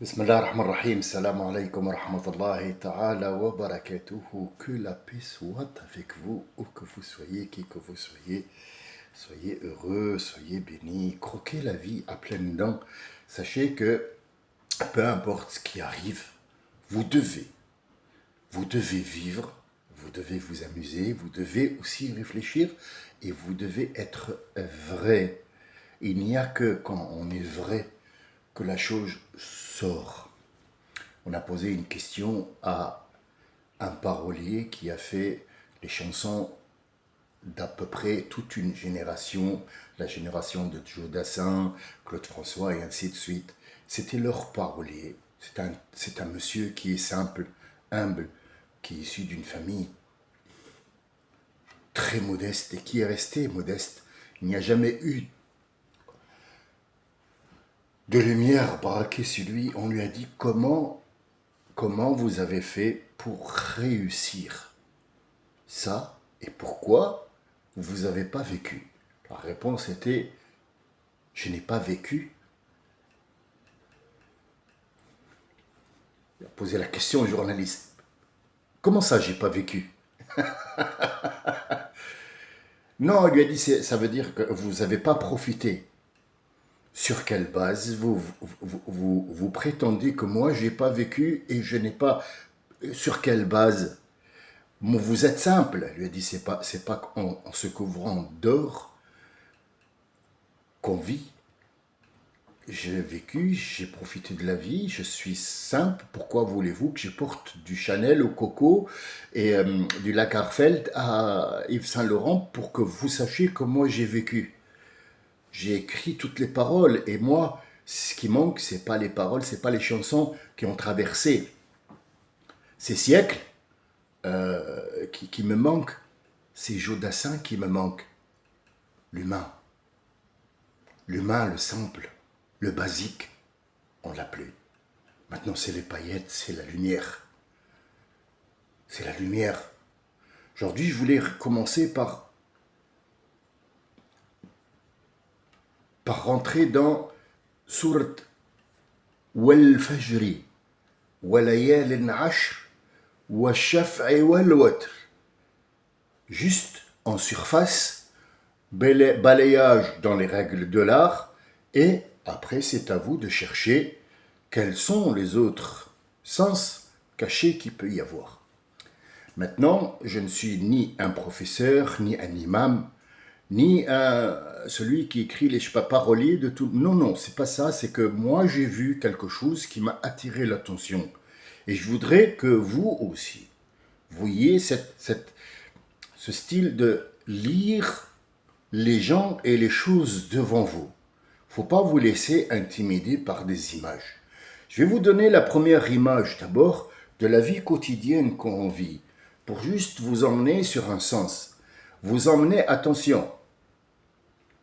Bismillah ar-Rahman ar-Rahim, salam alaykum wa rahmatullahi ta'ala wa barakatuhu. Que la paix soit avec vous, où que vous soyez, qui que vous soyez. Soyez heureux, soyez bénis, croquez la vie à pleines dents. Sachez que peu importe ce qui arrive, vous devez, vous devez vivre, vous devez vous amuser, vous devez aussi réfléchir et vous devez être vrai. Il n'y a que quand on est vrai que la chose sort. On a posé une question à un parolier qui a fait les chansons d'à peu près toute une génération, la génération de Joe Dassin, Claude François et ainsi de suite. C'était leur parolier. C'est un monsieur qui est simple, humble, qui est issu d'une famille très modeste et qui est resté modeste. Il n'y a jamais eu de lumière braquée sur lui. On lui a dit comment vous avez fait pour réussir ça et pourquoi vous n'avez pas vécu. La réponse était je n'ai pas vécu. Il a posé la question au journaliste. Comment ça, j'ai pas vécu? Non, il lui a dit ça veut dire que vous n'avez pas profité. Sur quelle base vous prétendez que moi j'ai pas vécu et je n'ai pas. Sur quelle base? Vous êtes simple. Il lui a dit c'est pas en se couvrant d'or qu'on vit. J'ai vécu, j'ai profité de la vie, je suis simple. Pourquoi voulez-vous que je porte du Chanel au coco et du Lagerfeld à Yves Saint-Laurent pour que vous sachiez comment j'ai vécu? J'ai écrit toutes les paroles et moi, ce qui manque, c'est pas les paroles, c'est pas les chansons qui ont traversé ces siècles qui me manquent. C'est Jodassin qui me manque. L'humain. L'humain, le simple, le basique, on l'a plus. Maintenant, c'est les paillettes, c'est la lumière. C'est la lumière. Aujourd'hui, je voulais commencer par rentrer dans Surat Wal Fajri, Walayal Ashr, Wa Shaf'i Wal Watr. Juste en surface, balayage dans les règles de l'art, et après, c'est à vous de chercher quels sont les autres sens cachés qu'il peut y avoir. Maintenant, je ne suis ni un professeur, ni un imam, ni celui qui écrit les paroliers de tout. Non, non, c'est pas ça. C'est que moi, j'ai vu quelque chose qui m'a attiré l'attention. Et je voudrais que vous aussi voyez ce style de lire les gens et les choses devant vous. Faut pas vous laisser intimider par des images. Je vais vous donner la première image d'abord de la vie quotidienne qu'on vit, pour juste vous emmener sur un sens. Vous emmener, attention,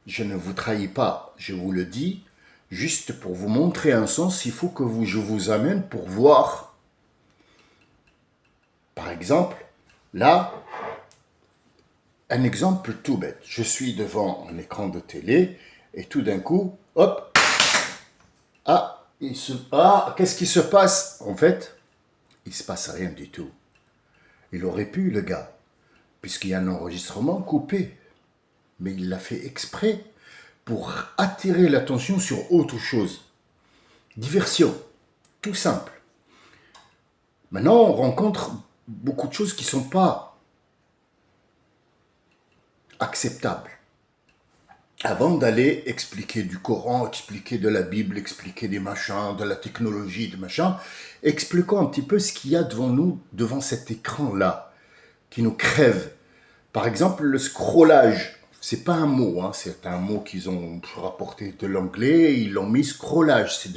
je ne vous trahis pas, je vous le dis, juste pour vous montrer un sens, il faut que je vous amène pour voir. Par exemple, là, un exemple tout bête. Je suis devant un écran de télé et tout d'un coup, hop, qu'est-ce qui se passe? En fait, il ne se passe rien du tout. Il aurait pu, le gars, puisqu'il y a un enregistrement coupé. Mais il l'a fait exprès pour attirer l'attention sur autre chose. Diversion, tout simple. Maintenant, on rencontre beaucoup de choses qui ne sont pas acceptables. Avant d'aller expliquer du Coran, expliquer de la Bible, expliquer des machins, de la technologie, des machins, expliquons un petit peu ce qu'il y a devant nous, devant cet écran-là, qui nous crève. Par exemple, le scrollage. C'est pas un mot, hein, c'est un mot qu'ils ont rapporté de l'anglais, ils l'ont mis scrollage, c'est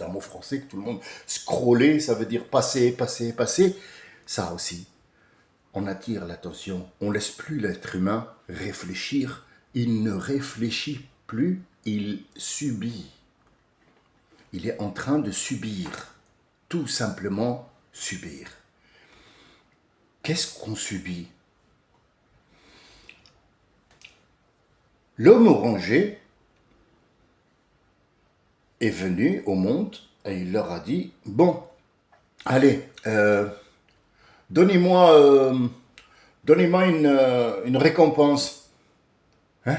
un mot français que tout le monde... Scroller, ça veut dire passer, passer, passer. Ça aussi, on attire l'attention, on laisse plus l'être humain réfléchir. Il ne réfléchit plus, il subit. Il est en train de subir, tout simplement subir. Qu'est-ce qu'on subit? L'homme orangé est venu au monde Et il leur a dit, bon, allez, donnez-moi donnez-moi une récompense. Hein?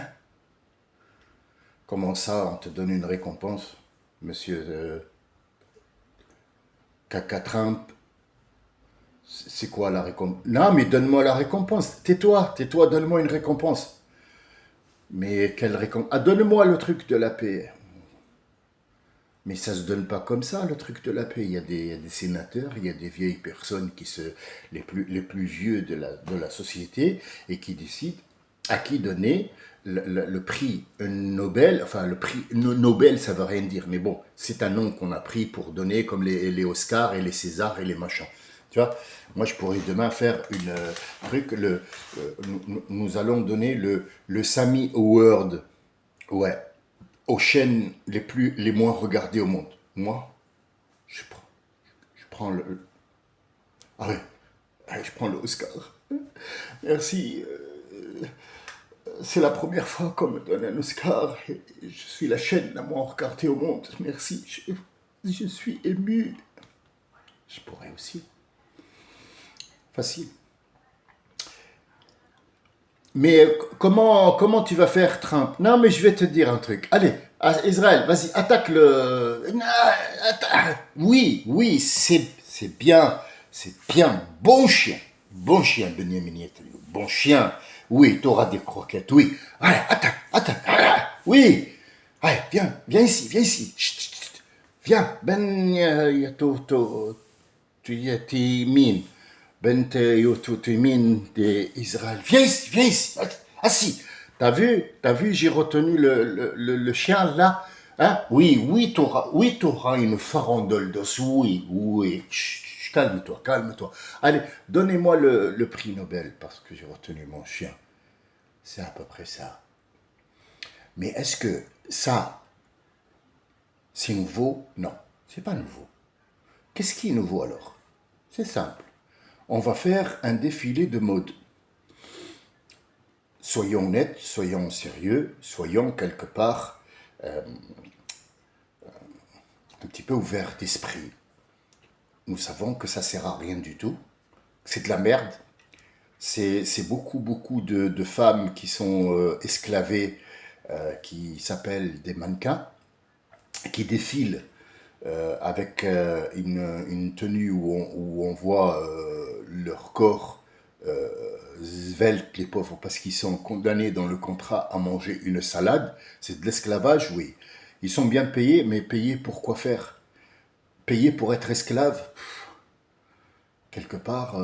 Comment ça, on te donne une récompense, monsieur Caca Trump? C'est quoi la récompense? Non, mais donne-moi la récompense. Tais-toi, donne-moi une récompense. Mais quelle récompense? Ah, donne-moi le truc de la paix. Mais ça se donne pas comme ça, le truc de la paix. Il y a des sénateurs, il y a des vieilles personnes les plus vieux de la société et qui décident à qui donner le prix Nobel. Enfin, le prix Nobel, ça veut rien dire, mais bon, c'est un nom qu'on a pris pour donner comme les Oscars et les Césars et les machins. Tu vois, moi je pourrais demain faire une truc, nous allons donner le Sammy Award. Ouais, aux chaînes les moins regardées au monde. Moi, je prends, je prends ah ouais, je prends le Oscar. Merci. C'est la première fois qu'on me donne un Oscar. Et je suis la chaîne la moins regardée au monde. Merci. Je suis ému. Je pourrais aussi. Facile. Mais comment tu vas faire, Trump? Non, mais je vais te dire un truc. Allez, Israël, vas-y, attaque le... Oui, c'est bien, c'est bien. Bon chien, Benjamin Netanyahu. Bon chien. Oui, t'auras des croquettes, oui. Allez, attaque. Oui. Allez, viens ici. Chut, chut, chut. Viens, tu y es mine. Bente Yotutumin d'Israël. Viens ici, assis. T'as vu, j'ai retenu le chien là. Hein? T'auras une farandole d'os. Oui. Chut, calme-toi. Allez, donnez-moi le prix Nobel parce que j'ai retenu mon chien. C'est à peu près ça. Mais est-ce que ça, c'est nouveau? Non, c'est pas nouveau. Qu'est-ce qui est nouveau alors? C'est simple. On va faire un défilé de mode. Soyons honnêtes, soyons sérieux, soyons quelque part un petit peu ouverts d'esprit. Nous savons que ça ne sert à rien du tout. C'est de la merde. C'est beaucoup de femmes qui sont esclavées, qui s'appellent des mannequins, qui défilent avec une tenue où on voit leur corps svelte, les pauvres, parce qu'ils sont condamnés dans le contrat à manger une salade. C'est de l'esclavage, oui. Ils sont bien payés, mais payés pour quoi faire? Payés pour être esclaves? Quelque part,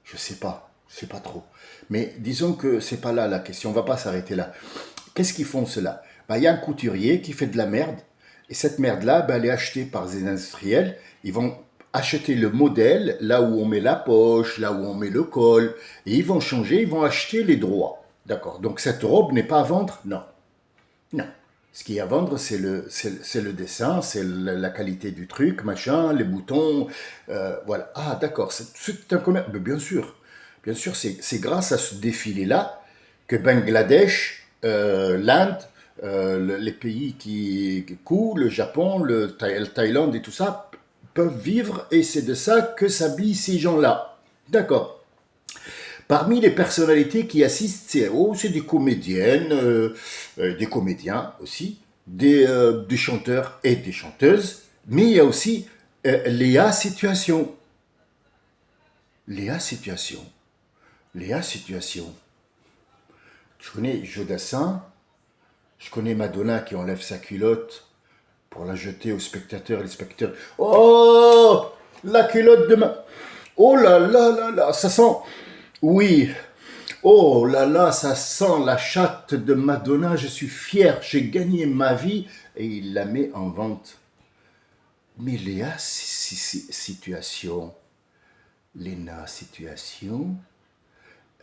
je sais pas trop. Mais disons que c'est pas là la question, on va pas s'arrêter là. Qu'est-ce qu'ils font cela? Il y a un couturier qui fait de la merde, et cette merde-là, elle est achetée par des industriels. Ils vont acheter le modèle, là où on met la poche, là où on met le col, et ils vont changer, ils vont acheter les droits. D'accord. Donc cette robe n'est pas à vendre? Non. Ce qui est à vendre, c'est le dessin, c'est la qualité du truc, machin, les boutons, voilà. Ah, d'accord, c'est un commerce. Mais bien sûr, c'est grâce à ce défilé-là que Bangladesh, l'Inde, les pays qui coulent, le Japon, le Thaïlande et tout ça, peuvent vivre, et c'est de ça que s'habillent ces gens-là. D'accord. Parmi les personnalités qui assistent, c'est des comédiennes, des comédiens aussi, des chanteurs et des chanteuses, mais il y a aussi Léa Situation. Léa Situation. Je connais Jodassin, je connais Madonna qui enlève sa culotte pour la jeter aux spectateurs. Les spectateurs, oh, la culotte de ma... Oh là, ça sent... Oui, oh là, ça sent la chatte de Madonna, je suis fier, j'ai gagné ma vie, et il la met en vente. Mais Léa Situation, Léna Situation,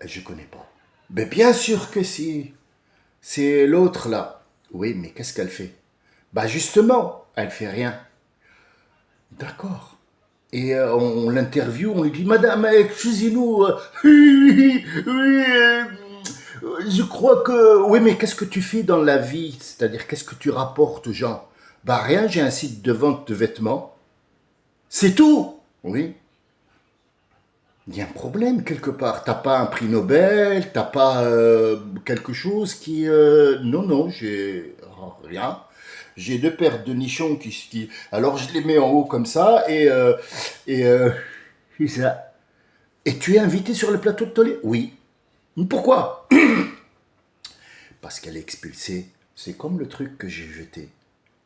je connais pas. Mais bien sûr que si, c'est l'autre là. Oui, mais qu'est-ce qu'elle fait? Justement, elle fait rien. D'accord. Et on l'interviewe, on lui dit, Madame, excusez-nous, oui, je crois que... Oui, mais qu'est-ce que tu fais dans la vie? C'est-à-dire, qu'est-ce que tu rapportes aux gens? Bah rien, j'ai un site de vente de vêtements. C'est tout. Oui. Il y a un problème quelque part. T'as pas un prix Nobel, t'as pas quelque chose qui... Non, non, j'ai rien. J'ai deux paires de nichons Alors je les mets en haut comme ça et, et ça. Et tu es invité sur le plateau de Tolé? Oui. Pourquoi? Parce qu'elle est expulsée. C'est comme le truc que j'ai jeté.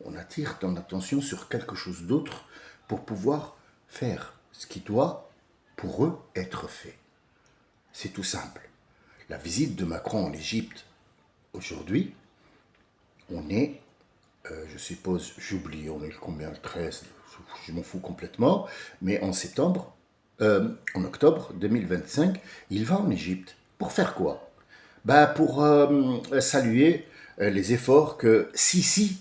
On attire ton attention sur quelque chose d'autre pour pouvoir faire ce qui doit, pour eux, être fait. C'est tout simple. La visite de Macron en Égypte, aujourd'hui, on est, je suppose, j'oublie, on est le combien, le 13, je m'en fous complètement, mais en septembre, en octobre 2025, il va en Égypte. Pour faire quoi? Bah pour saluer les efforts que Sisi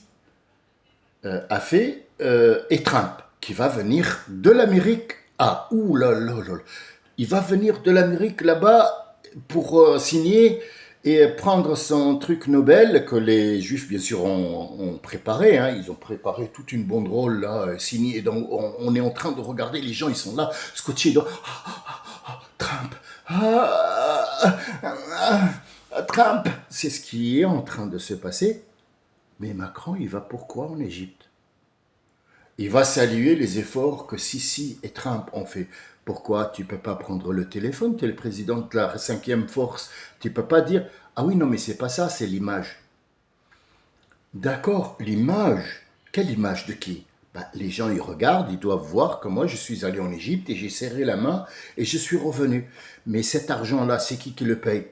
a fait et Trump, qui va venir de l'Amérique. Ah, ouh là là là. Il va venir de l'Amérique là-bas pour signer et prendre son truc Nobel que les Juifs, bien sûr, ont préparé. Hein. Ils ont préparé toute une banderole là, signée. Donc, on est en train de regarder, les gens, ils sont là, scotchés. Donc, Trump. Trump. C'est ce qui est en train de se passer. Mais Macron, il va pourquoi en Égypte? Il va saluer les efforts que Sisi et Trump ont fait. Pourquoi tu ne peux pas prendre le téléphone? Tu es le président de la cinquième force. Tu ne peux pas dire ah oui, non, mais c'est pas ça, c'est l'image. D'accord, l'image. Quelle image de qui? Ben, les gens, ils regardent, ils doivent voir que moi, je suis allé en Égypte et j'ai serré la main et je suis revenu. Mais cet argent-là, c'est qui le paye?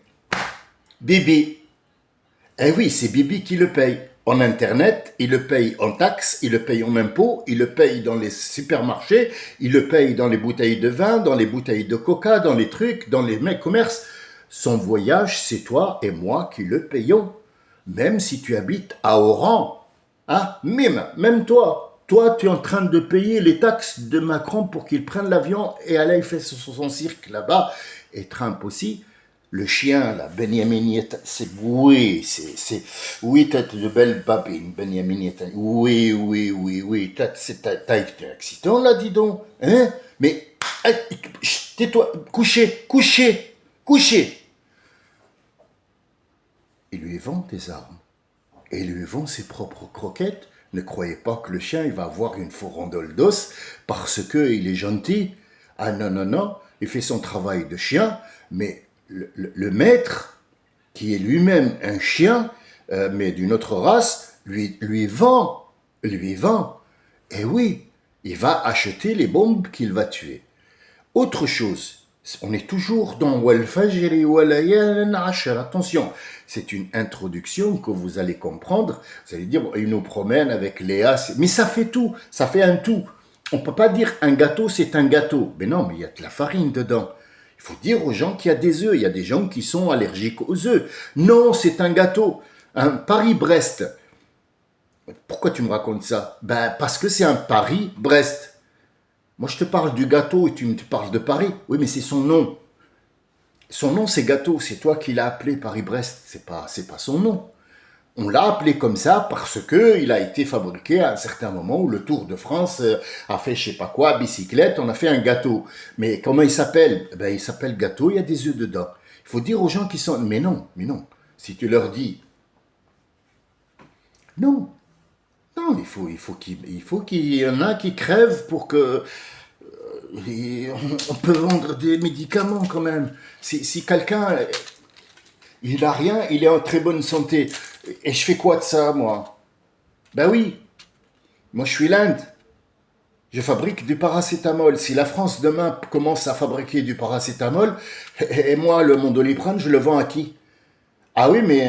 Bibi. Eh oui, c'est Bibi qui le paye. En Internet, il le paye en taxes, il le paye en impôts, il le paye dans les supermarchés, il le paye dans les bouteilles de vin, dans les bouteilles de coca, dans les trucs, dans les commerces. Son voyage, c'est toi et moi qui le payons. Même si tu habites à Oran. Hein, même toi. Toi, tu es en train de payer les taxes de Macron pour qu'il prenne l'avion et allez, il fait son cirque là-bas. Et Trump aussi. Le chien, là, Benjamin Netanyahu, oui, t'as de belles babines, Benjamin Netanyahu, oui, t'as été un accident, là, dis donc, hein, mais, tais-toi, couchez. Il lui vend des armes, et il lui vend ses propres croquettes. Ne croyez pas que le chien, il va avoir une forandole d'os, parce qu'il est gentil. Ah non, non, non, il fait son travail de chien, mais le maître, qui est lui-même un chien, mais d'une autre race, lui vend. Et oui, il va acheter les bombes qu'il va tuer. Autre chose, on est toujours dans Wal Fajri wa layalin ashar. Attention, c'est une introduction que vous allez comprendre. Vous allez dire, il nous promène avec Léa, mais ça fait tout, ça fait un tout. On ne peut pas dire un gâteau, c'est un gâteau. Mais non, mais il y a de la farine dedans. Il faut dire aux gens qu'il y a des œufs. Il y a des gens qui sont allergiques aux œufs. Non, c'est un gâteau. Un Paris-Brest. Pourquoi tu me racontes ça? Ben, parce que c'est un Paris-Brest. Moi, je te parle du gâteau et tu me parles de Paris. Oui, mais c'est son nom. Son nom, c'est gâteau. C'est toi qui l'as appelé Paris-Brest. C'est pas son nom. On l'a appelé comme ça parce que il a été fabriqué à un certain moment où le Tour de France a fait je sais pas quoi, bicyclette, on a fait un gâteau. Mais comment il s'appelle? Ben, il s'appelle gâteau, il y a des œufs dedans. Il faut dire aux gens qui sont... Mais non. Si tu leur dis... Non. Non, il faut qu'il y en a qui crèvent pour que... on peut vendre des médicaments quand même. Si quelqu'un... Il a rien, il est en très bonne santé. Et je fais quoi de ça, moi? Ben oui, moi je suis l'Inde. Je fabrique du paracétamol. Si la France demain commence à fabriquer du paracétamol, et moi, le Mondoliprane, je le vends à qui? Ah oui, mais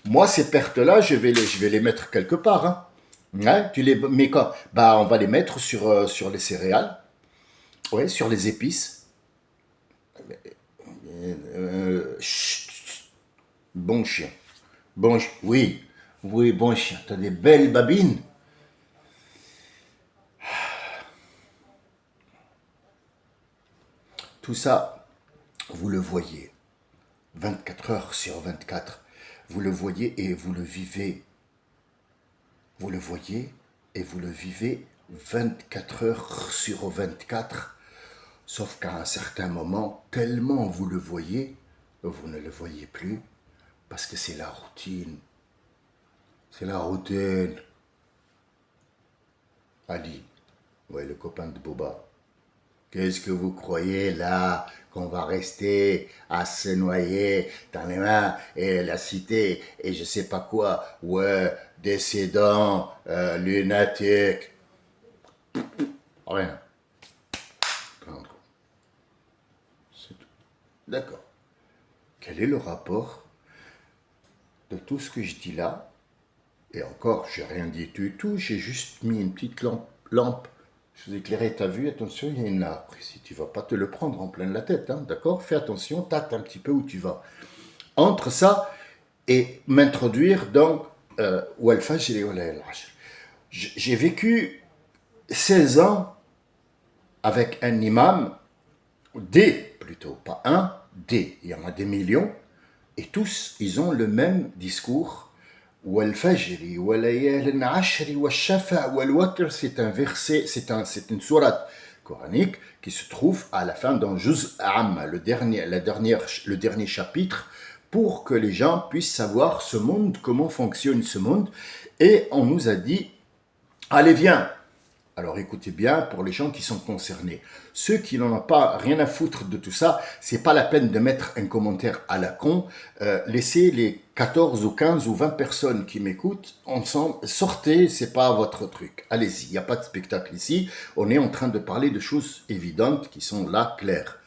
moi, ces pertes-là, je vais les mettre quelque part. Hein. Hein, tu les mets quand? Bah, on va les mettre sur les céréales, ouais, sur les épices. Chut, bon chien. Oui, bon chien. T'as des belles babines. Tout ça, vous le voyez. 24 heures sur 24. Vous le voyez et vous le vivez vous le voyez et vous le vivez 24 heures sur 24, sauf qu'à un certain moment, tellement vous le voyez, vous ne le voyez plus, parce que c'est la routine. C'est la routine. Ali, ouais, le copain de Boba. Qu'est-ce que vous croyez là qu'on va rester à se noyer dans les mains et la cité et je sais pas quoi? Ouais, décédant, lunatique. Rien. Prendre. C'est tout. D'accord. Quel est le rapport de tout ce que je dis là? Et encore, j'ai rien dit du tout, j'ai juste mis une petite lampe. Je vous éclairais, t'as vu, attention, il y a une arbre ici, tu vas pas te le prendre en pleine la tête, hein, d'accord? Fais attention, tâte un petit peu où tu vas. Entre ça et m'introduire dans Wal Fajr wa Layal Ashr. J'ai vécu 16 ans avec un imam, des plutôt, pas un, des, il y en a des millions, et tous, ils ont le même discours. Wal Fajri, wa Layal Ashri, wa Shafa, wal Watr, c'est un verset, c'est une sourate coranique qui se trouve à la fin d'un Juz Am, le dernier chapitre, pour que les gens puissent savoir ce monde, comment fonctionne ce monde. Et on nous a dit, allez viens. Alors écoutez bien pour les gens qui sont concernés. Ceux qui n'en ont pas rien à foutre de tout ça, c'est pas la peine de mettre un commentaire à la con. Laissez les 14 ou 15 ou 20 personnes qui m'écoutent ensemble, sortez, c'est pas votre truc. Allez-y, il n'y a pas de spectacle ici. On est en train de parler de choses évidentes qui sont là, claires.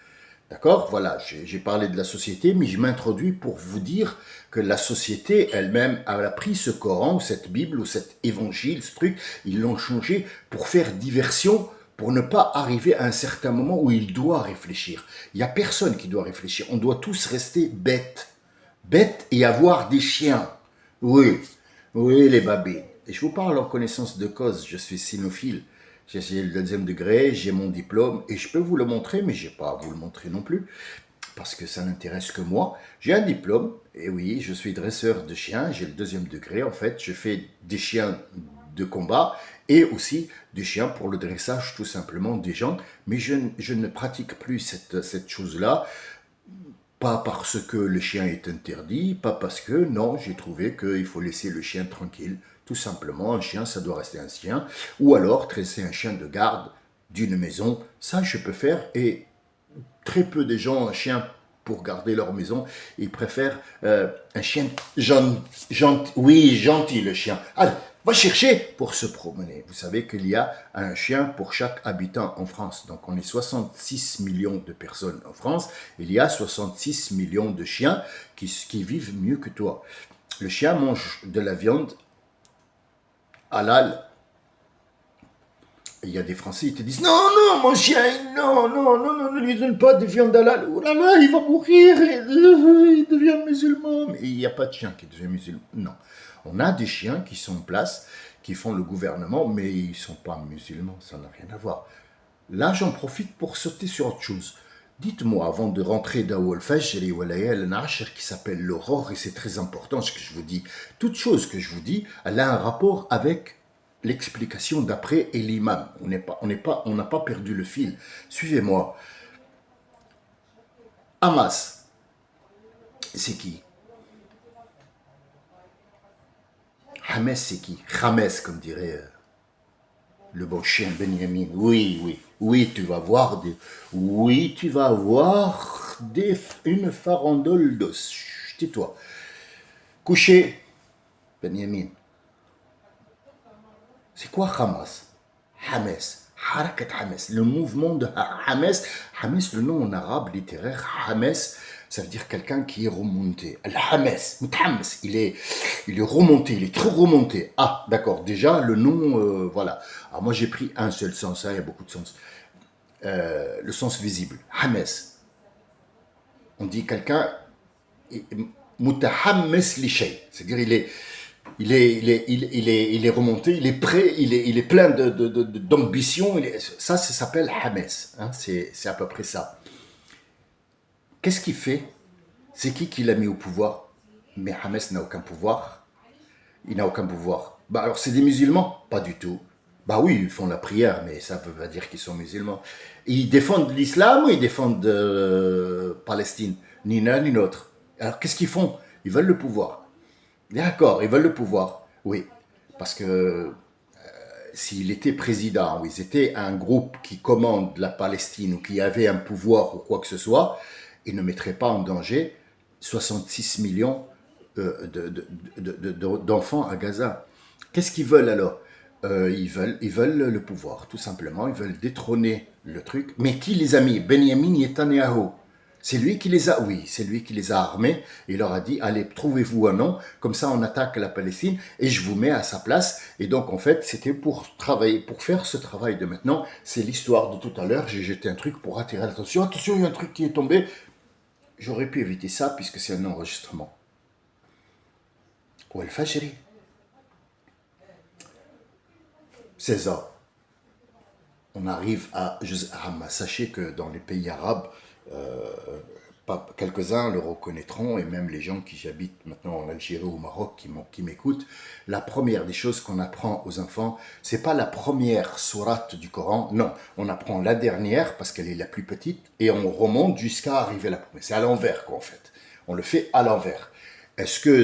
D'accord? Voilà, j'ai parlé de la société, mais je m'introduis pour vous dire que la société elle-même a pris ce Coran, ou cette Bible, ou cet évangile, ce truc, ils l'ont changé pour faire diversion, pour ne pas arriver à un certain moment où il doit réfléchir. Il n'y a personne qui doit réfléchir, on doit tous rester bêtes. Bêtes et avoir des chiens. Oui, oui les babés. Et je vous parle en connaissance de cause, je suis cynophile. J'ai le deuxième degré, j'ai mon diplôme et je peux vous le montrer, mais je n'ai pas à vous le montrer non plus, parce que ça n'intéresse que moi. J'ai un diplôme, et oui, je suis dresseur de chiens, j'ai le deuxième degré, en fait, je fais des chiens de combat et aussi des chiens pour le dressage tout simplement des gens, mais je ne pratique plus cette chose-là, pas parce que le chien est interdit, pas parce que, non, j'ai trouvé qu'il faut laisser le chien tranquille. Tout simplement, un chien, ça doit rester un chien. Ou alors, dresser un chien de garde d'une maison, ça je peux faire. Et très peu de gens ont un chien pour garder leur maison. Ils préfèrent un chien gentil le chien. Allez, va chercher pour se promener. Vous savez qu'il y a un chien pour chaque habitant en France. Donc on est 66 millions de personnes en France. Il y a 66 millions de chiens qui vivent mieux que toi. Le chien mange de la viande halal. Il y a des Français, ils te disent non, non, mon chien, non, non, non, non, ne lui donne pas de viande halal. Oh là là, il va mourir, il devient musulman. Mais il n'y a pas de chien qui devient musulman. Non. On a des chiens qui sont en place, qui font le gouvernement, mais ils ne sont pas musulmans, ça n'a rien à voir. Là, j'en profite pour sauter sur autre chose. Dites-moi, avant de rentrer dans Wal Fajr wa Layal Ashr, qui s'appelle l'aurore, et c'est très important ce que je vous dis. Toute chose que je vous dis, elle a un rapport avec l'explication d'après et l'imam. On n'a pas perdu le fil. Suivez-moi. Hamas, c'est qui? Hamas, c'est qui? Hamas, comme dirait le bon chien Benjamin. Oui, oui, oui, tu vas voir une farandole d'os. Chut, tais-toi. Couché, Benjamin. C'est quoi Hamas? Hamas. Harakat Hamas. Le mouvement de Hamas. Hamas, le nom en arabe littéraire, Hamas, ça veut dire quelqu'un qui est remonté. Al-Hamas, Mutahamas, il est remonté, il est trop remonté. Ah, d'accord, déjà, le nom, voilà. Alors moi, j'ai pris un seul sens, hein, il y a beaucoup de sens. Le sens visible. Hamas. On dit quelqu'un, Mutahammas li shay. C'est-à-dire, il est remonté, il est prêt, il est plein d'ambition. Ça s'appelle Hamas. Hein, c'est à peu près ça. Qu'est-ce qu'il fait? C'est qui l'a mis au pouvoir? Mais Hamas n'a aucun pouvoir. Il n'a aucun pouvoir. Bah alors c'est des musulmans? Pas du tout. Bah oui, ils font la prière, mais ça veut pas dire qu'ils sont musulmans. Ils défendent l'islam ou ils défendent Palestine? Ni l'un ni l'autre. Alors qu'est-ce qu'ils font? Ils veulent le pouvoir. D'accord, ils veulent le pouvoir. Oui, parce que s'il était président ou ils étaient un groupe qui commande la Palestine ou qui avait un pouvoir ou quoi que ce soit, ils ne mettraient pas en danger 66 millions d'enfants à Gaza. Qu'est-ce qu'ils veulent alors? Ils veulent le pouvoir, tout simplement. Ils veulent détrôner le truc. Mais qui les a mis? Benjamin Netanyahu. C'est lui qui les a, oui, c'est lui qui les a armés. Il leur a dit, allez, trouvez-vous un nom, comme ça on attaque la Palestine et je vous mets à sa place. Et donc en fait, c'était pour travailler, pour faire ce travail de maintenant. C'est l'histoire de tout à l'heure. J'ai jeté un truc pour attirer l'attention. Attention, il y a un truc qui est tombé. J'aurais pu éviter ça puisque c'est un enregistrement. Ou Al-Fajri. C'est ça. On arrive à Juz Amma. Sachez que dans les pays arabes, quelques-uns le reconnaîtront, et même les gens qui habitent maintenant en Algérie ou au Maroc qui m'écoutent, la première des choses qu'on apprend aux enfants, c'est pas la première sourate du Coran, non, on apprend la dernière parce qu'elle est la plus petite et on remonte jusqu'à arriver à la première. C'est à l'envers quoi en fait. On le fait à l'envers. Est-ce que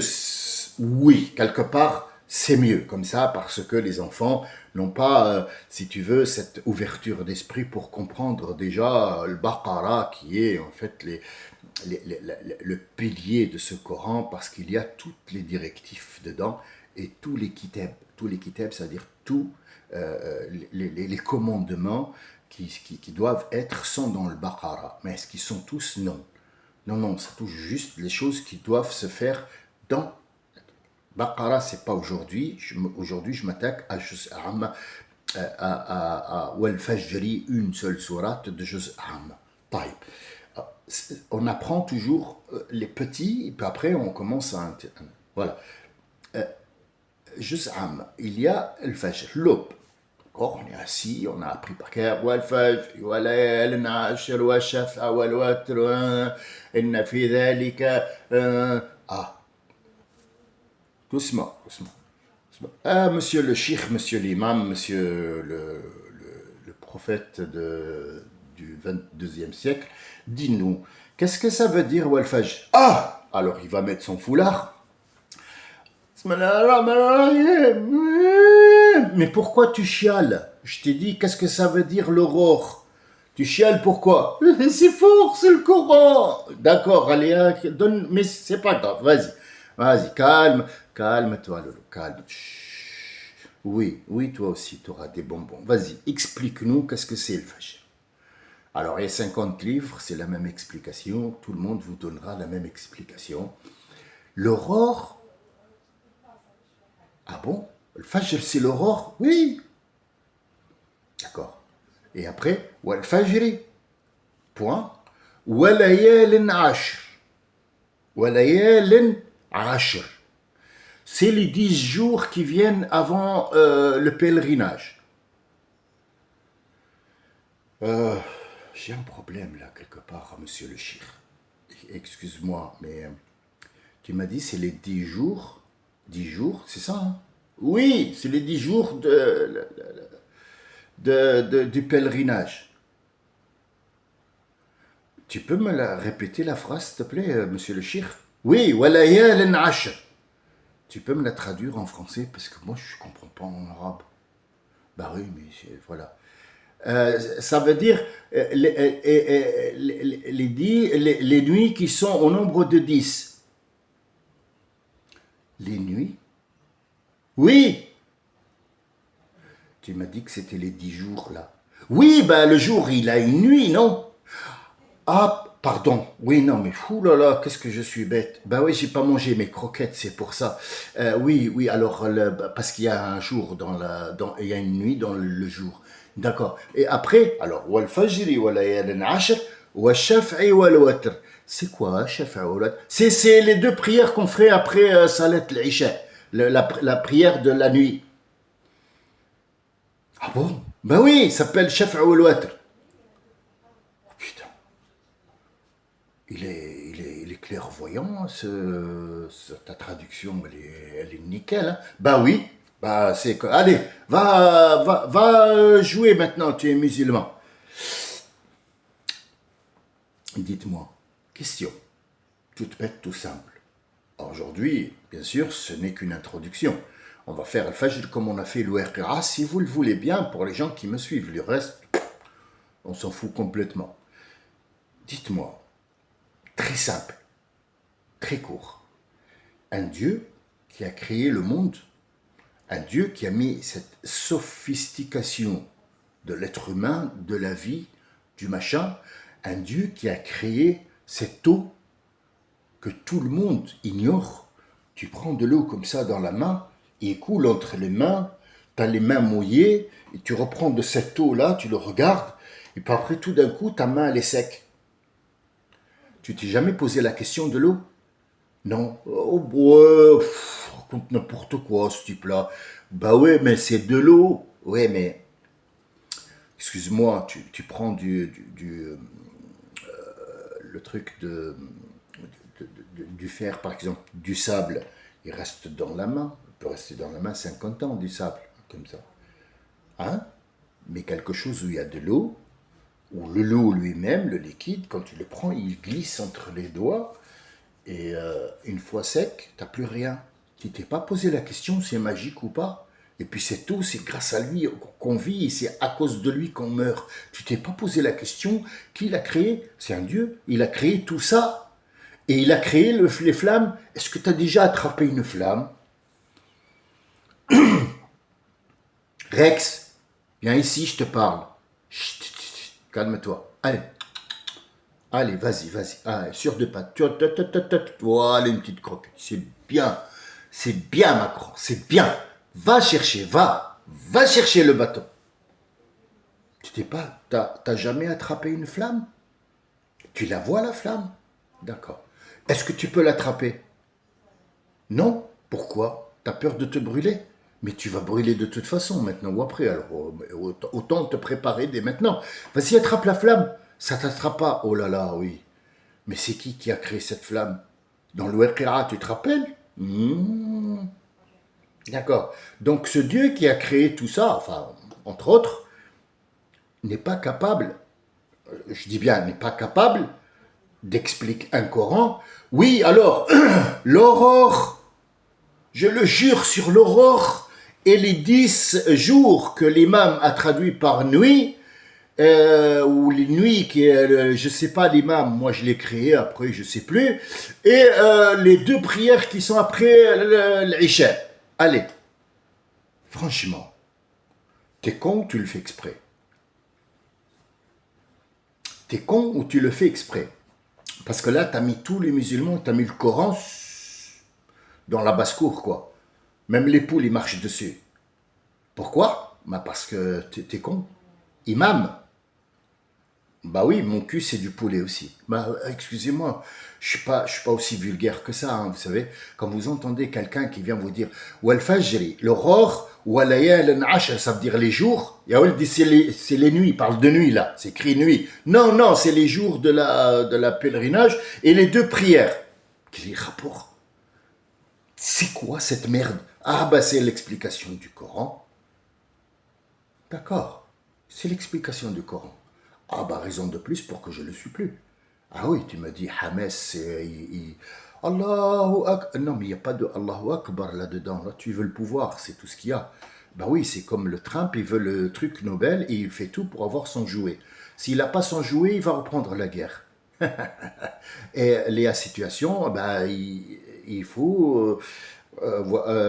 oui, quelque part, c'est mieux comme ça parce que les enfants n'ont pas, si tu veux, cette ouverture d'esprit pour comprendre déjà le Baqara qui est en fait le pilier de ce Coran parce qu'il y a toutes les directives dedans et tous les kitabs, c'est-à-dire tous les commandements qui doivent être sont dans le Baqara. Mais est-ce qu'ils sont tous? Non. Non, non, ça touche juste les choses qui doivent se faire dans Baqara, c'est pas aujourd'hui. Aujourd'hui, je m'attaque à Juz Amma, Wal Fajri, une seule sourate de Juz Amma. Taïb. On apprend toujours les petits, et puis après on commence à... Voilà. Juz Amma, il y a le Fajr, l'aube. D'accord, on est assis, on a appris par cœur. Wal Fajr, Wal Nashir, Wal Shaf'a, Wal Watr, Inna fi dhalika... Ah, doucement, doucement. Ah, monsieur le cheikh, monsieur l'imam, monsieur le prophète du 22e siècle, dis-nous, qu'est-ce que ça veut dire Wal-Fajr? Ah! Alors il va mettre son foulard. Mais pourquoi tu chiales? Je t'ai dit, qu'est-ce que ça veut dire l'aurore? Tu chiales pourquoi? C'est fort, c'est le Coran. D'accord, allez, donne, mais c'est pas grave, vas-y. Vas-y, calme, calme-toi, Lolo, calme. Chut. Oui, oui, toi aussi, tu auras des bonbons. Vas-y, explique-nous qu'est-ce que c'est le Fajr. Alors, il y a 50 livres, c'est la même explication. Tout le monde vous donnera la même explication. L'aurore. Ah bon? Le Fajr, c'est l'aurore? Oui. D'accord. Et après, Wal Fajri. Point. Walayalin Ashr. Walayalin Ashr. C'est les 10 jours qui viennent avant le pèlerinage. J'ai un problème là, quelque part, monsieur le cheikh. Excuse-moi, mais tu m'as dit c'est les 10 jours. 10 jours, c'est ça hein? Oui, c'est les 10 jours du pèlerinage. Tu peux me répéter la phrase, s'il te plaît, monsieur le cheikh? Oui, walayal ashr. Tu peux me la traduire en français parce que moi je ne comprends pas en arabe. Bah oui, mais voilà. Ça veut dire les nuits qui sont au nombre de 10. Les nuits? Oui. Tu m'as dit que c'était les 10 jours là. Oui, ben le jour il a une nuit, non? Ah, pardon. Oui, non, mais fou là là, qu'est-ce que je suis bête. Ben oui, j'ai pas mangé mes croquettes, c'est pour ça. Oui, oui, alors, parce qu'il y a un jour il y a une nuit dans le jour. D'accord. Et après, alors, wal fajri wal layalin ashr, wal shaf'i wal watr. C'est quoi, shaf'i wal watr? C'est les deux prières qu'on ferait après Salat al-Isha, la prière de la nuit. Ah bon? Ben oui, ça s'appelle shaf'i wal watr. Putain. Il est clairvoyant, ta traduction, elle est nickel. Hein. Bah oui, Bah, c'est que. Allez, va jouer maintenant, tu es musulman. Dites-moi, question, toute bête, tout simple. Aujourd'hui, bien sûr, ce n'est qu'une introduction. On va faire le Fajr comme on a fait l'Ouaqira, si vous le voulez bien, pour les gens qui me suivent. Le reste, on s'en fout complètement. Dites-moi, très simple, très court. Un Dieu qui a créé le monde, un Dieu qui a mis cette sophistication de l'être humain, de la vie, du machin, un Dieu qui a créé cette eau que tout le monde ignore. Tu prends de l'eau comme ça dans la main, et il coule entre les mains, tu as les mains mouillées, et tu reprends de cette eau-là, tu le regardes, et puis après tout d'un coup, ta main elle est sec. Tu t'es jamais posé la question de l'eau? Non. Oh, ouais, raconte n'importe quoi ce type-là. Bah ouais, mais c'est de l'eau. Ouais, mais excuse-moi, tu prends le truc du fer, par exemple, du sable, il reste dans la main. Il peut rester dans la main 50 ans, du sable, comme ça. Hein? Mais quelque chose où il y a de l'eau, ou le l'eau lui-même, le liquide, quand tu le prends, il glisse entre les doigts, et une fois sec, tu n'as plus rien. Tu t'es pas posé la question si c'est magique ou pas. Et puis c'est tout, c'est grâce à lui qu'on vit, et c'est à cause de lui qu'on meurt. Tu t'es pas posé la question qui l'a créé? C'est un Dieu. Il a créé tout ça. Et il a créé les flammes. Est-ce que tu as déjà attrapé une flamme? Rex, viens ici, je te parle. Chut, chut, chut, calme-toi. Allez, allez, vas-y, vas-y. Allez, sur deux pattes. Voilà une petite croquette. C'est bien. C'est bien, Macron. C'est bien. Va chercher, va. Va chercher le bâton. Tu t'es pas. T'as jamais attrapé une flamme? Tu la vois, la flamme? D'accord. Est-ce que tu peux l'attraper? Non. Pourquoi? T'as peur de te brûler? Mais tu vas brûler de toute façon, maintenant ou après. Alors, autant te préparer dès maintenant. Vas-y, attrape la flamme. Ça t'attrape pas. Oh là là, oui. Mais c'est qui a créé cette flamme? Dans l'Ouaqira, tu te rappelles? D'accord. Donc ce Dieu qui a créé tout ça, enfin, entre autres, n'est pas capable, je dis bien, n'est pas capable d'expliquer un Coran. Oui, alors, l'aurore, je le jure sur l'aurore et les 10 jours que l'imam a traduit par nuit, ou les nuits qui est, je sais pas l'imam, moi je l'ai créé après, je sais plus, et les 2 prières qui sont après l'Isha. Allez, franchement, t'es con ou tu le fais exprès? T'es con ou tu le fais exprès? Parce que là, t'as mis tous les musulmans, t'as mis le Coran dans la basse-cour, quoi. Même les poules, ils marchent dessus. Pourquoi? Bah parce que t'es con. Imam, bah oui, mon cul, c'est du poulet aussi. Bah, excusez-moi, je suis pas aussi vulgaire que ça, hein, vous savez. Quand vous entendez quelqu'un qui vient vous dire Wal Fajri, l'aurore, Walayal Nashr, ça veut dire les jours. Yaoul dit c'est les nuits, il parle de nuit là, c'est écrit nuit. Non, non, c'est les jours de la pèlerinage et les 2 prières. Quel est le rapport? C'est quoi cette merde? Ah, bah c'est l'explication du Coran. D'accord, c'est l'explication du Coran. Ah bah raison de plus pour que je ne le suis plus. Ah oui, tu me dis Hamas, Allahu Akbar. Non, mais il n'y a pas de Allahu Akbar là-dedans. Là, tu veux le pouvoir, c'est tout ce qu'il y a. Bah oui, c'est comme le Trump, il veut le truc Nobel et il fait tout pour avoir son jouet. S'il n'a pas son jouet, il va reprendre la guerre. Et les situations, bah, il faut.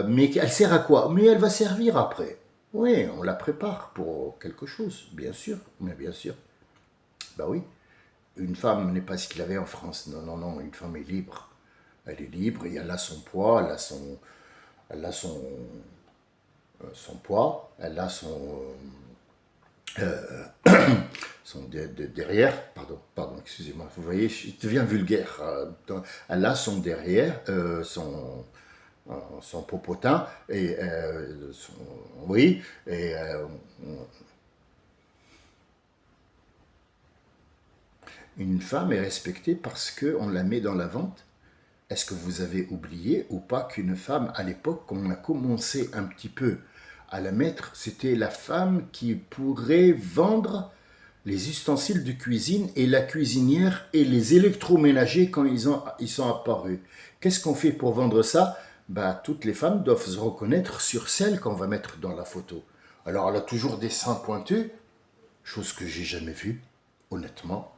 Mais elle sert à quoi? Mais elle va servir après. Oui, on la prépare pour quelque chose, bien sûr, mais bien sûr. Bah oui, une femme n'est pas esclavée en France. Non, non, non, une femme est libre. Elle est libre et elle a son poids, elle a son poids, elle a son derrière, pardon, excusez-moi, vous voyez, je deviens vulgaire. Elle a son derrière, son popotin, et oui, et une femme est respectée parce qu'on la met dans la vente est-ce que vous avez oublié ou pas qu'une femme, à l'époque, quand on a commencé un petit peu à la mettre, c'était la femme qui pourrait vendre les ustensiles de cuisine et la cuisinière et les électroménagers quand ils sont apparus. Qu'est-ce qu'on fait pour vendre ça? Bah, toutes les femmes doivent se reconnaître sur celle qu'on va mettre dans la photo. Alors, elle a toujours des seins pointus, chose que j'ai jamais vue, honnêtement.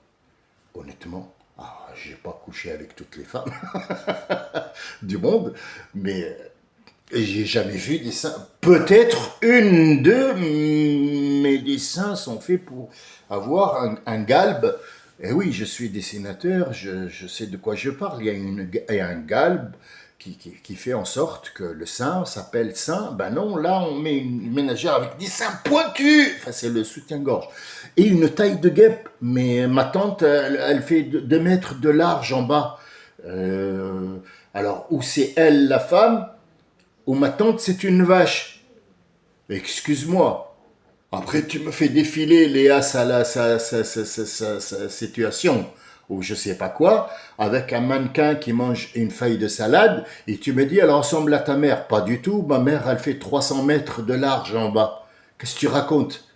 Honnêtement, j'ai pas couché avec toutes les femmes du monde, mais j'ai jamais vu des seins. Peut-être une, deux, mais des seins sont faits pour avoir un galbe. Et oui, je suis dessinateur, je sais de quoi je parle. Il y a un galbe qui fait en sorte que le sein s'appelle sein. Ben non, là, on met une ménagère avec des seins pointus. Enfin, c'est le soutien-gorge. Et une taille de guêpe. Mais ma tante, elle fait 2 mètres de large en bas. Alors, où c'est elle, la femme, ou ma tante, c'est une vache. Excuse-moi. Après, tu me fais défiler Léa, sa situation, ou je sais pas quoi, avec un mannequin qui mange une feuille de salade, et tu me dis, elle ressemble à ta mère. Pas du tout, ma mère, elle fait 300 mètres de large en bas. Qu'est-ce que tu racontes?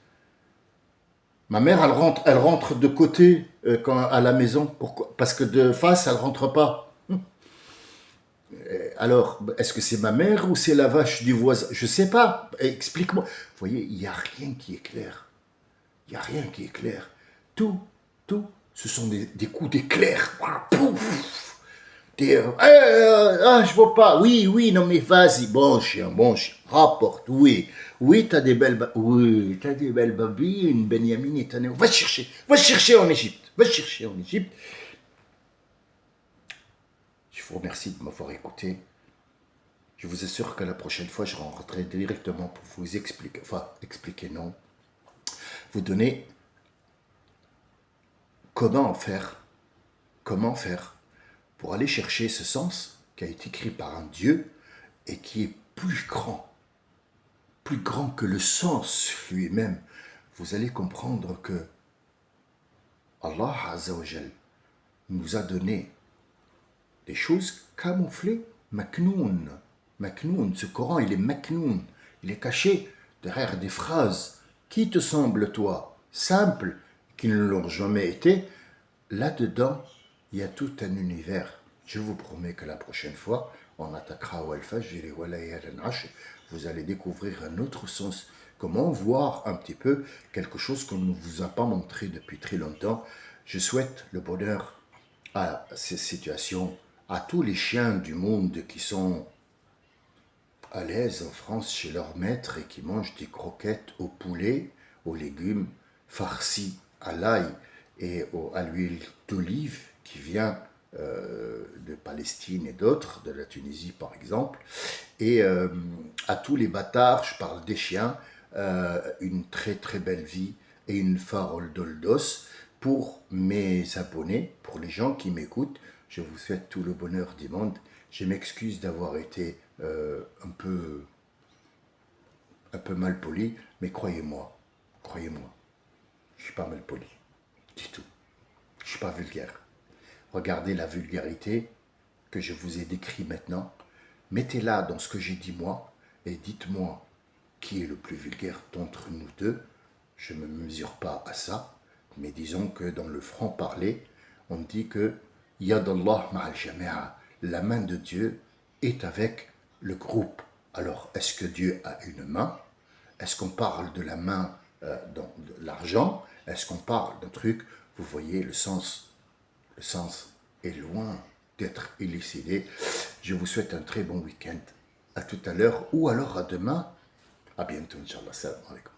Ma mère, elle rentre de côté à la maison. Pourquoi? Parce que de face, elle rentre pas. Alors, est-ce que c'est ma mère ou c'est la vache du voisin? Je sais pas. Explique-moi. Vous voyez, il n'y a rien qui est clair. Il n'y a rien qui est clair. Tout, tout, ce sont des coups d'éclair. Pouf. Je vois pas. Oui, oui, non mais vas-y, bon chien, rapporte, oui. Oui, oui, t'as des belles babines, Benjamin et Tanéo. Va chercher en Égypte, va chercher en Égypte. Je vous remercie de m'avoir écouté. Je vous assure que la prochaine fois, je rentrerai directement pour vous expliquer, expliquer non, vous donner comment faire pour aller chercher ce sens qui a été écrit par un Dieu et qui est plus grand que le sens lui-même. Vous allez comprendre que Allah Azzawajal nous a donné des choses camouflées, maknoun. Maknoun, ce Coran, il est maknoun. Il est caché derrière des phrases qui te semblent, toi, simples, qui ne l'ont jamais été. Là-dedans, il y a tout un univers. Je vous promets que la prochaine fois, on attaquera au Al-Fajr wa Layal al-Ashr. Vous allez découvrir un autre sens. Comment voir un petit peu quelque chose qu'on ne vous a pas montré depuis très longtemps. Je souhaite le bonheur à ces situations, à tous les chiens du monde qui sont à l'aise en France chez leur maître et qui mangent des croquettes au poulet, aux légumes, farcis à l'ail et à l'huile d'olive qui vient de Palestine et d'autres, de la Tunisie par exemple, et à tous les bâtards, je parle des chiens, une très très belle vie et une farol d'oldos. Pour mes abonnés, pour les gens qui m'écoutent, je vous souhaite tout le bonheur du monde. Je m'excuse d'avoir été un peu mal poli, mais croyez-moi, je suis pas mal poli, du tout. Je suis pas vulgaire. Regardez la vulgarité que je vous ai décrit maintenant. Mettez-la dans ce que j'ai dit moi et dites-moi qui est le plus vulgaire d'entre nous deux. Je ne me mesure pas à ça, mais disons que dans le franc-parler, on dit que Yad Allah ma'al jami'a, la main de Dieu est avec le groupe. Alors, est-ce que Dieu a une main? Est-ce qu'on parle de la main dans de l'argent? Est-ce qu'on parle d'un truc? Vous voyez, le sens est loin d'être élucidé. Je vous souhaite un très bon week-end. À tout à l'heure ou alors à demain. À bientôt, Inch'Allah. Salam alaikum.